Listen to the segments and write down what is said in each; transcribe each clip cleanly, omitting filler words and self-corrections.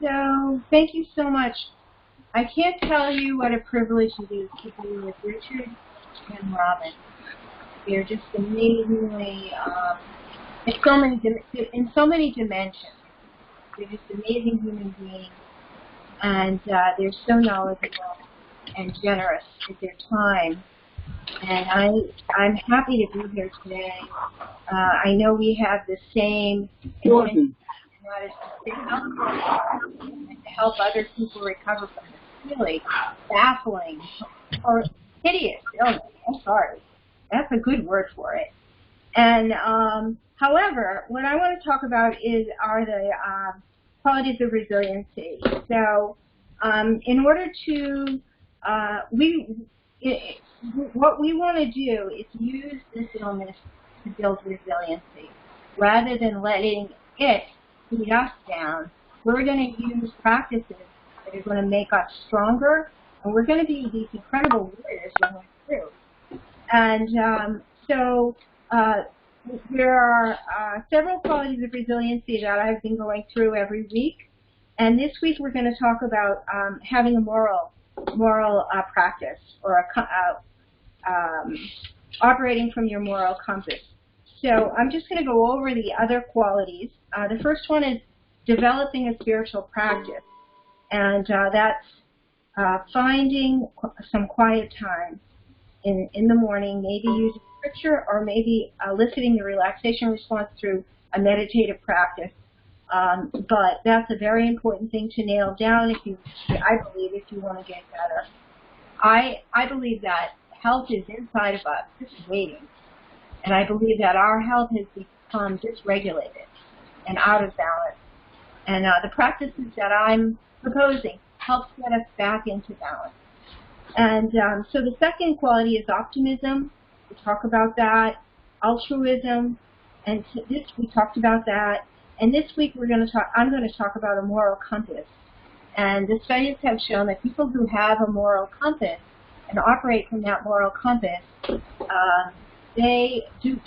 So, thank you so much. I can't tell you what a privilege it is to be with Richard and Robin. They're just amazingly, in so many dimensions. They're just amazing human beings, and they're so knowledgeable and generous with their time. And I'm happy to be here today. I know we have the same intention, and that is to stay healthy and to help other people recover from this really baffling or hideous illness. I'm sorry. That's a good word for it. And however, what I want to talk about are the qualities of resiliency. So, in order to what we want to do is use this illness to build resiliency, rather than letting it beat us down. We're going to use practices that are going to make us stronger, and we're going to be these incredible warriors going through. And so there are several qualities of resiliency that I've been going through every week. And this week we're going to talk about having a moral practice, or operating from your moral compass. So I'm just going to go over the other qualities. The first one is developing a spiritual practice. And that's finding some quiet time in the morning, maybe using scripture, or maybe eliciting the relaxation response through a meditative practice. But that's a very important thing to nail down I believe, if you want to get better. I believe that health is inside of us, just waiting. And I believe that our health has become dysregulated and out of balance. And the practices that I'm proposing helps get us back into balance. And so the second quality is optimism. We talk about that. Altruism, and we talked about that. And this week I'm going to talk about a moral compass. And the studies have shown that people who have a moral compass and operate from that moral compass, they do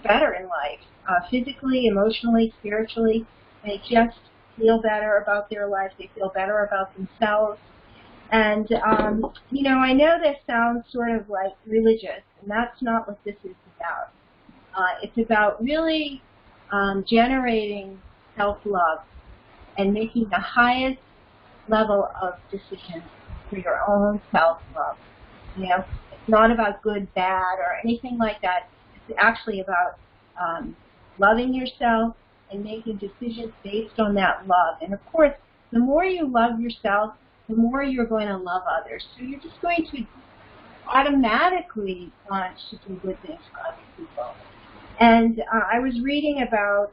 better in life, physically, emotionally, spiritually. They just feel better about their life. They feel better about themselves. And, I know this sounds sort of like religious, and that's not what this is about. It's about really generating self-love and making the highest level of decisions for your own self-love. It's not about good, bad, or anything like that. It's actually about loving yourself and making decisions based on that love. And of course, the more you love yourself, the more you're going to love others. So you're just going to automatically want to do good things for other people. And I was reading about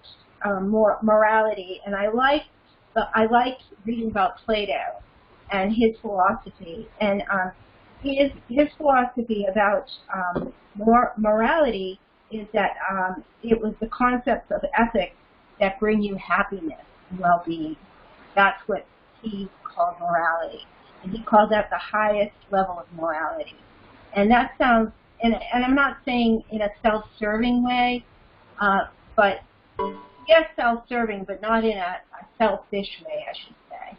morality, and I liked reading about Plato and his philosophy. And his philosophy about morality is that it was the concepts of ethics that bring you happiness and well-being. That's what he called morality. And he called that the highest level of morality. And that sounds, and I'm not saying in a self-serving way, but yes, self-serving, but not in a selfish way, I should say.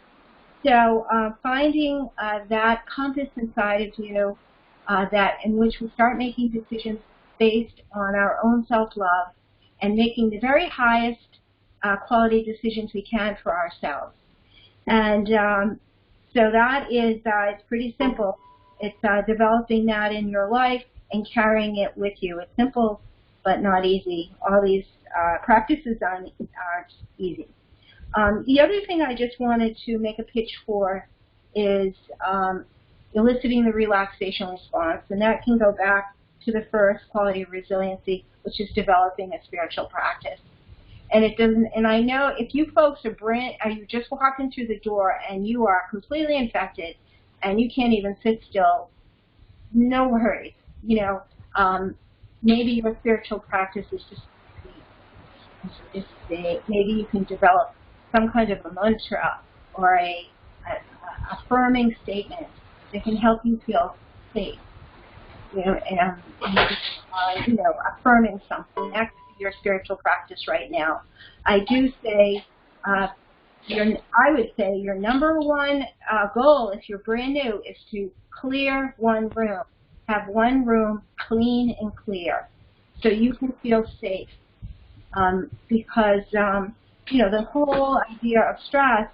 So finding that compass inside of you, that in which we start making decisions based on our own self-love and making the very highest quality decisions we can for ourselves. And so that is, it's pretty simple. It's developing that in your life and carrying it with you. It's simple, but not easy. All these practices aren't easy. The other thing I just wanted to make a pitch for is eliciting the relaxation response, and that can go back to the first quality of resiliency, which is developing a spiritual practice. And it doesn't. And I know if you folks are you just walking through the door and you are completely infected, and you can't even sit still, no worries. Maybe your spiritual practice is just maybe you can develop some kind of a mantra or a affirming statement that can help you feel safe. Affirming something. That could be your spiritual practice right now. I do say I would say your number one goal, if you're brand new, is to clear one room. Have one room clean and clear so you can feel safe. Because, the whole idea of stress,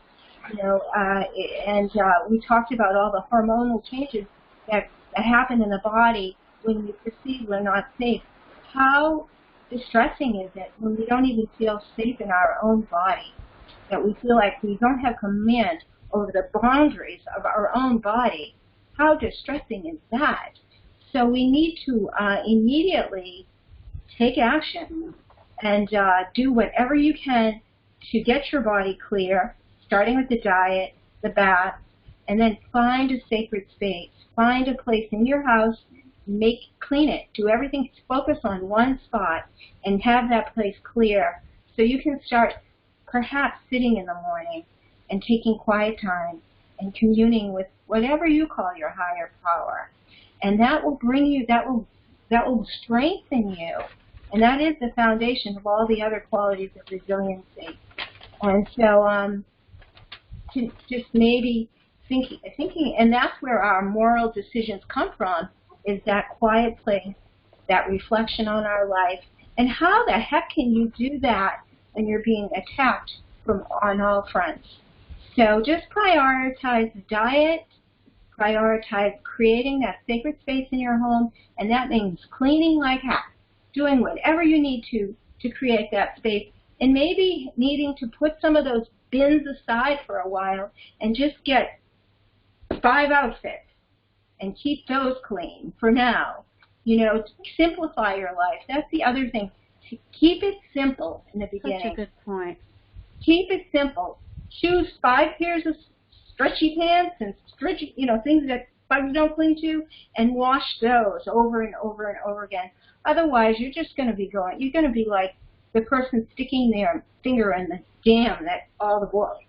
we talked about all the hormonal changes that happen in the body when we perceive we're not safe. How distressing is it when we don't even feel safe in our own body, that we feel like we don't have command over the boundaries of our own body? How distressing is that? So we need to immediately take action and do whatever you can to get your body clear, starting with the diet, the bath, and then find a sacred space. Find a place in your house, clean it, do everything, focus on one spot, and have that place clear so you can start perhaps sitting in the morning and taking quiet time and communing with whatever you call your higher power. And that will bring you, that will strengthen you. And that is the foundation of all the other qualities of resiliency. And so just maybe thinking, and that's where our moral decisions come from, is that quiet place, that reflection on our life. And how the heck can you do that when you're being attacked on all fronts? So just prioritize the diet, prioritize creating that sacred space in your home, and that means cleaning like heck, doing whatever you need to create that space, and maybe needing to put some of those bins aside for a while and just get 5 outfits and keep those clean for now. Simplify your life. That's the other thing. Keep it simple in the beginning. Such a good point. Keep it simple. Choose 5 pairs of stretchy pants and stretchy, things that bugs don't cling to, and wash those over and over and over again. Otherwise, you're just going to be you're going to be like the person sticking their finger in the dam that all the holes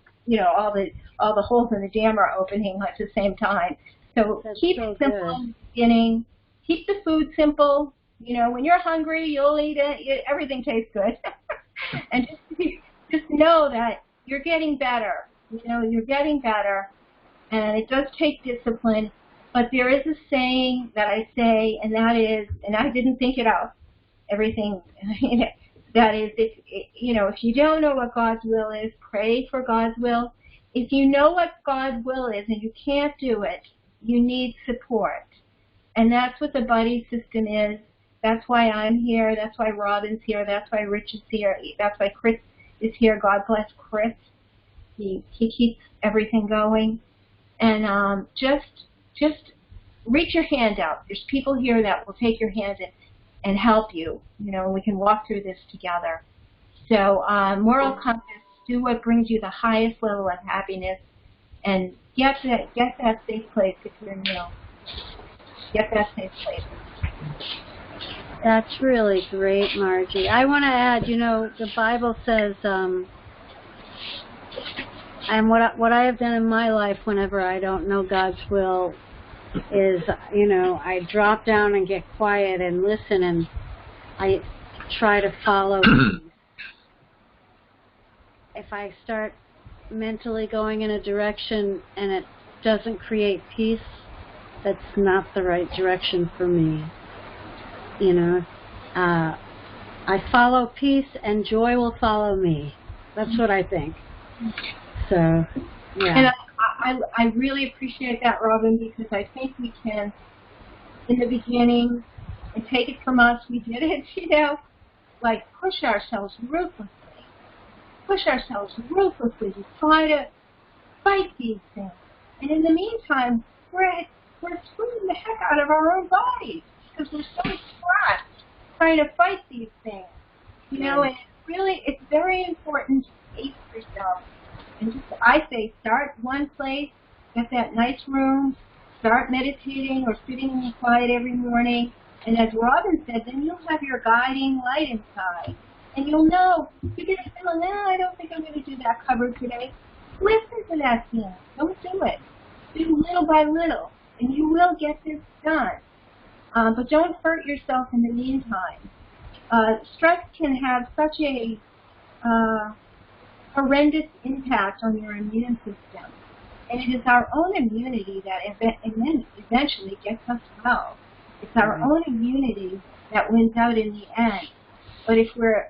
in the dam are opening at the same time. So keep it simple in the beginning. Keep the food simple. When you're hungry, you'll eat it. Everything tastes good. And just know that you're getting better. You're getting better. And it does take discipline. But there is a saying that I say, and that is, and I didn't think it out, everything, that is, if you don't know what God's will is, pray for God's will. If you know what God's will is and you can't do it, you need support. And that's what the buddy system is. That's why I'm here. That's why Robin's here. That's why Rich is here. That's why Chris is here. God bless Chris. He keeps everything going. And just reach your hand out. There's people here that will take your hand and help you. We can walk through this together. So moral compass, do what brings you the highest level of happiness, and get that safe place if you're new. Get that safe place. That's really great, Margie. I want to add, the Bible says, and what I have done in my life whenever I don't know God's will is, I drop down and get quiet and listen, and I try to follow. If I start mentally going in a direction and it doesn't create peace, that's not the right direction for me. I follow peace and joy will follow me. That's what I think. So, yeah. And I really appreciate that, Robin, because I think we can, in the beginning, and take it from us, we did it, push ourselves ruthlessly. To try to fight these things. And in the meantime, we're screwing the heck out of our own bodies because we're so stressed trying to fight these things. And it's very important to pace yourself. And I say, start one place, get that nice room, start meditating or sitting in the quiet every morning. And as Robin said, then you'll have your guiding light inside. And you'll know, you get a feeling, I don't think I'm going to do that cover today. Listen to that feeling. Don't do it. Do little by little, and you will get this done. But don't hurt yourself in the meantime. Stress can have such a horrendous impact on your immune system. And it is our own immunity that eventually gets us well. It's our own immunity that wins out in the end. But if we're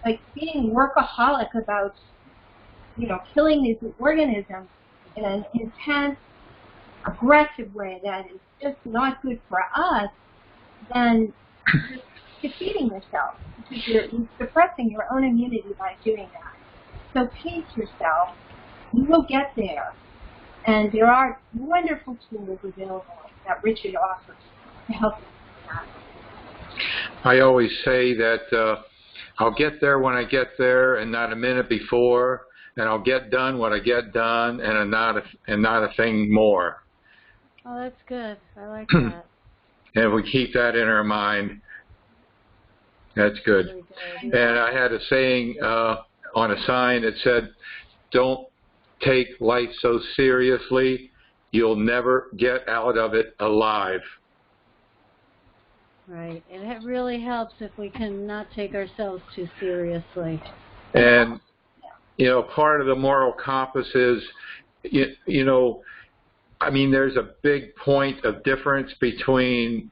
like being workaholic about, killing these organisms in an intense, aggressive way that is just not good for us, then you're defeating yourself because you're suppressing your own immunity by doing that. So pace yourself. You will get there. And there are wonderful tools available that Richard offers to help you with that. I always say that I'll get there when I get there and not a minute before, and I'll get done what I get done and not a thing more. Oh, that's good. I like that. And if we keep that in our mind, that's good. Really good. And I had a saying on a sign that said, don't take life so seriously, you'll never get out of it alive. Right, and it really helps if we can not take ourselves too seriously. And, part of the moral compass is, there's a big point of difference between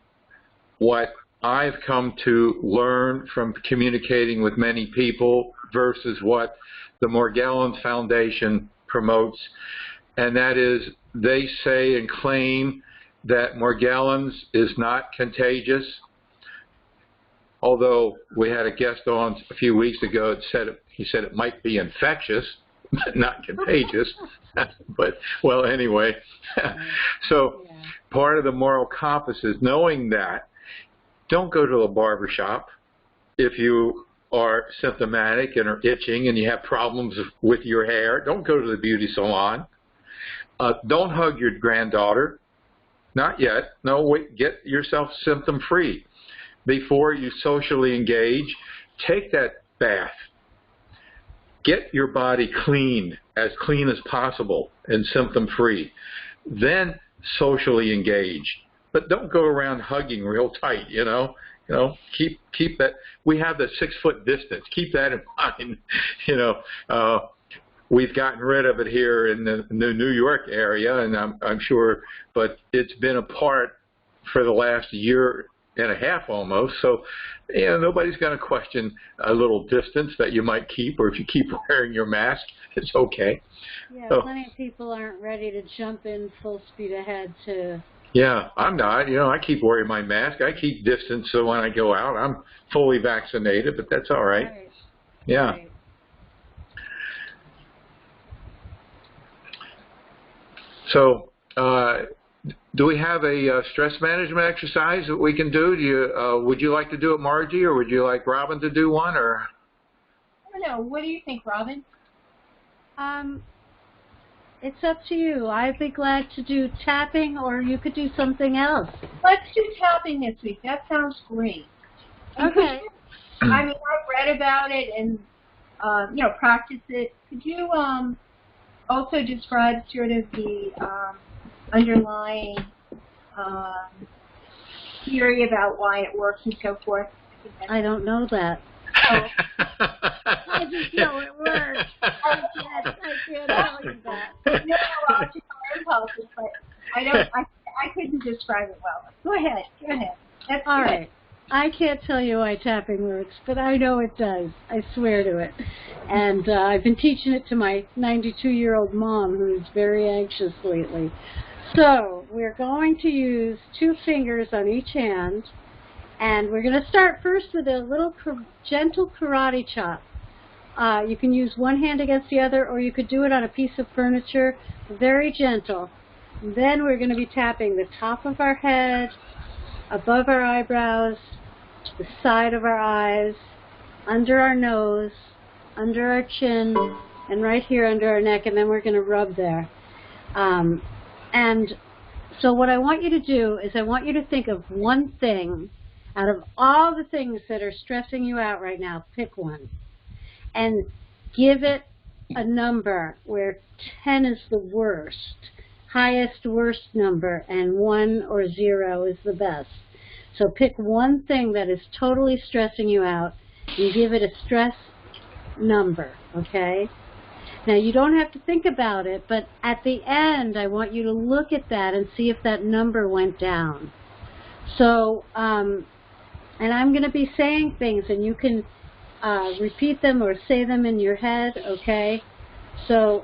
what I've come to learn from communicating with many people versus what the Morgellons Foundation promotes, and that is they say and claim that Morgellons is not contagious, although we had a guest on a few weeks ago that he said it might be infectious, but not contagious. But, well, anyway, so part of the moral compass is knowing that. Don't go to a barber shop if you are symptomatic and are itching and you have problems with your hair. Don't go to the beauty salon. Don't hug your granddaughter. Not yet. No, wait, get yourself symptom-free. Before you socially engage, take that bath. Get your body clean as possible and symptom-free. Then socially engage. But don't go around hugging real tight, keep that. We have the 6-foot distance. Keep that in mind. We've gotten rid of it here in the New York area, and I'm sure, but it's been apart for the last year and a half almost. So, nobody's going to question a little distance that you might keep, or if you keep wearing your mask, it's okay. Yeah, plenty of people aren't ready to jump in full speed ahead to. Yeah, I'm not. I keep wearing my mask. I keep distance so when I go out, I'm fully vaccinated, but that's all right. Right. Yeah. Right. So, do we have a stress management exercise that we can do? Would you like to do it, Margie, or would you like Robin to do one? Or I don't know. What do you think, Robin? It's up to you. I'd be glad to do tapping, or you could do something else. Let's do tapping this week. That sounds great. Okay. I've read about it and, practice it. Could you also describe sort of the underlying theory about why it works and so forth? I don't know that. Oh. I just know it works. I can't tell you that. No, I'll just my impulses, but I couldn't describe it well. Go ahead. That's all good. Right. I can't tell you why tapping works, but I know it does. I swear to it. And I've been teaching it to my 92-year-old mom, who's very anxious lately. So we're going to use 2 fingers on each hand, and we're going to start first with a little gentle karate chop. You can use one hand against the other, or you could do it on a piece of furniture, very gentle. And then we're going to be tapping the top of our head, above our eyebrows, the side of our eyes, under our nose, under our chin, and right here under our neck, and then we're going to rub there. And so what I want you to do is I want you to think of one thing out of all the things that are stressing you out right now. Pick one and give it a number where 10 is the worst, highest worst number, and 1 or 0 is the best. So pick one thing that is totally stressing you out and give it a stress number, okay? Now, you don't have to think about it, but at the end, I want you to look at that and see if that number went down. So, and I'm going to be saying things, and you can repeat them or say them in your head, okay? So,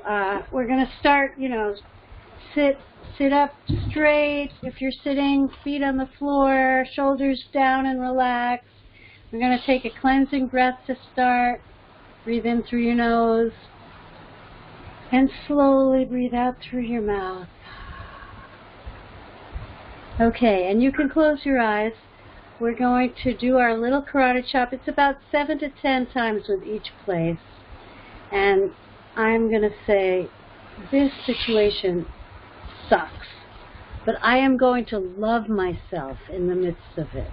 we're going to start, you know, sit up straight. If you're sitting, feet on the floor, shoulders down and relax. We're going to take a cleansing breath to start. Breathe in through your nose. And slowly breathe out through your mouth. Okay, and you can close your eyes. We're going to do our little karate chop. It's about 7 to 10 times with each place. And I'm going to say, this situation sucks, but I am going to love myself in the midst of it.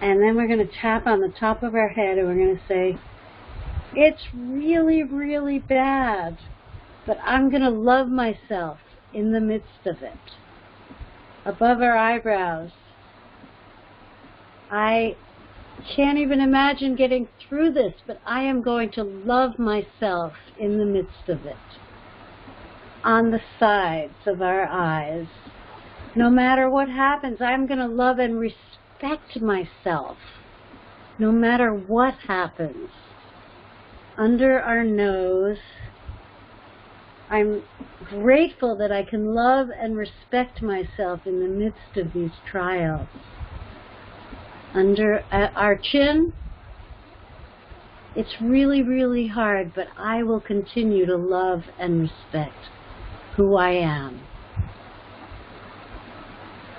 And then we're going to tap on the top of our head and we're going to say, it's really, really bad, but I'm going to love myself in the midst of it. Above our eyebrows, I can't even imagine getting through this, but I am going to love myself in the midst of it. On the sides of our eyes, no matter what happens, I'm going to love and respect myself, no matter what happens. Under our nose, I'm grateful that I can love and respect myself in the midst of these trials. Under our chin, it's really, really hard, but I will continue to love and respect who I am.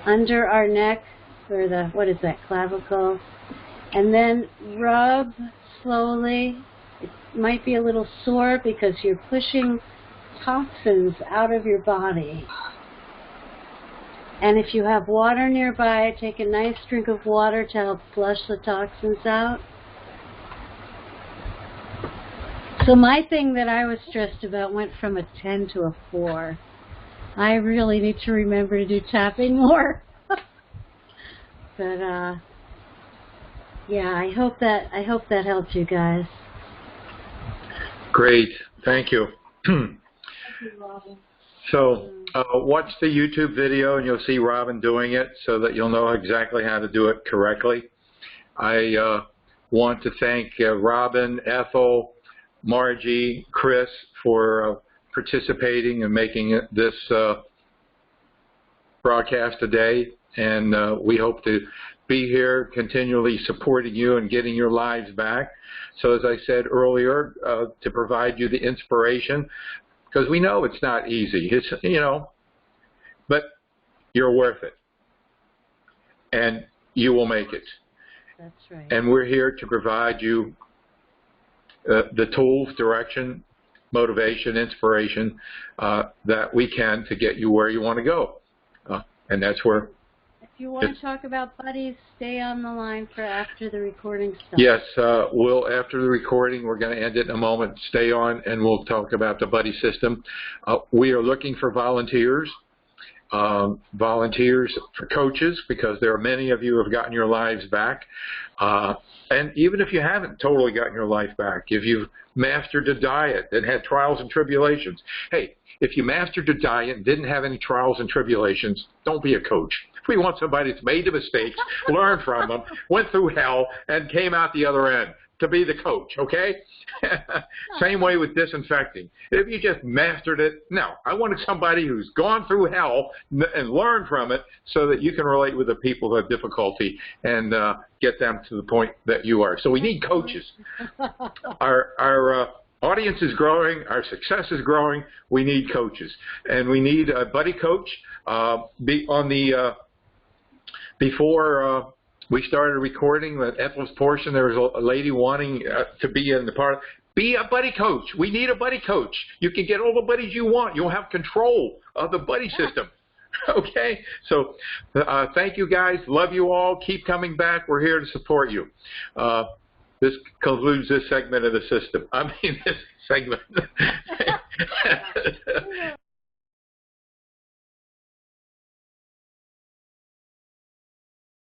Under our neck, or the, what is that, clavicle, and then rub slowly. It might be a little sore because you're pushing toxins out of your body. And if you have water nearby, take a nice drink of water to help flush the toxins out. So my thing that I was stressed about went from a 10 to a 4. I really need to remember to do tapping more. But yeah, I hope that helped you guys. Great, thank you. Thank you, Robin. So watch the YouTube video and you'll see Robin doing it so that you'll know exactly how to do it correctly. I want to thank Robin, Ethel, Margie, Chris for participating and making this broadcast today. And we hope to be here continually supporting you and getting your lives back. So as I said earlier, to provide you the inspiration, because we know it's not easy. It's, you know, but you're worth it. And you will make it. That's right. And we're here to provide you the tools, direction, motivation, inspiration that we can to get you where you want to go. And that's where... If you want to talk about buddies, stay on the line for after the recording starts. Yes, we'll, after the recording, we're going to end it in a moment. Stay on and we'll talk about the buddy system. We are looking for volunteers. Volunteers for coaches, because there are many of you who have gotten your lives back. And even if you haven't totally gotten your life back, if you've mastered a diet and had trials and tribulations, hey, if you mastered a diet and didn't have any trials and tribulations, don't be a coach. We want somebody that's made the mistakes, learned from them, went through hell, and came out the other end to be the coach, okay? Same way with disinfecting. If you just mastered it, no. I wanted somebody who's gone through hell and learned from it so that you can relate with the people who have difficulty and get them to the point that you are. So we need coaches. Our audience is growing. Our success is growing. We need coaches. And we need a buddy coach. Before we started recording at Ethel's portion, there was a lady wanting to be in the part. Be a buddy coach. We need a buddy coach. You can get all the buddies you want. You'll have control of the buddy system. Okay? So thank you, guys. Love you all. Keep coming back. We're here to support you. This concludes this segment of the system. I mean, this segment.